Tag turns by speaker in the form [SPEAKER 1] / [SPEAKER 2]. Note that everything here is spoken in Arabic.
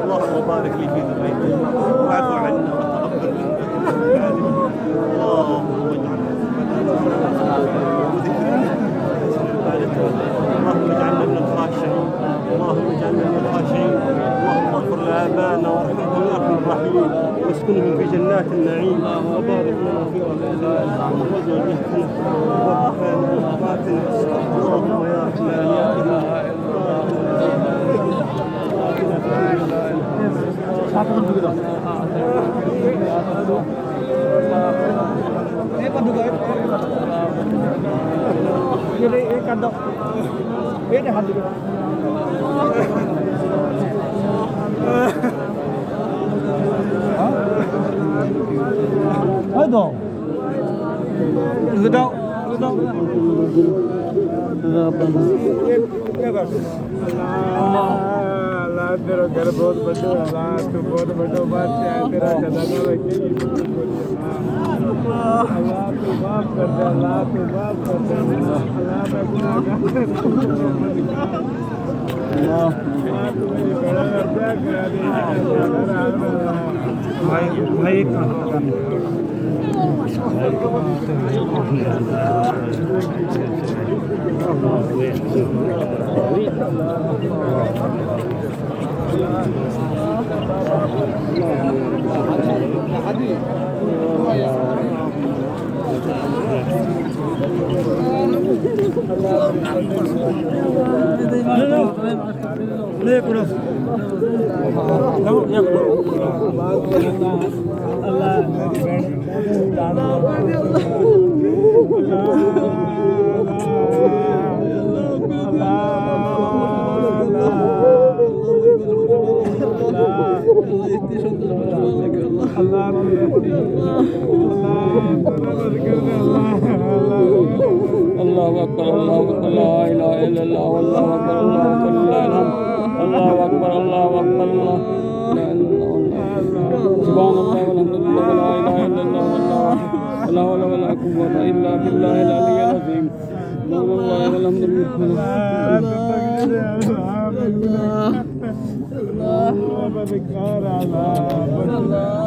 [SPEAKER 1] اللهم بارك لي في ذريتي واعف عنا وتقبل منا اللهم اجعلنا من الخاشعين اللهم اجعلنا من الخاشعين اللهم اغفر لآبائنا وارحمهم يا ارحم الراحمين واسكنهم في جنات النعيم وبارك لنا في رزقنا وزوجتنا وكفانا وقاتنا اللهم يا رحمن يا رحيم
[SPEAKER 2] तेरा घर बहुत बड़ा है, तू बहुत बड़ा बात है, तेरा खजाना रखी अल्लाह तू माफ कर दे, अल्लाह तू माफ कर दे, अल्लाह मैं गुनाहगार अल्लाह तू मेरी बड़ा क्या करा दे भाई
[SPEAKER 3] الله أكبر الله أكبر لا إله إلا الله والله أكبر الله أكبر الله أكبر الله أكبر الله لا إله إلا الله سبحان الله والحمد لله ولا إله إلا الله والله لا حول ولا قوة إلا بالله العلي العظيم سبحان الله والحمد لله
[SPEAKER 2] Allah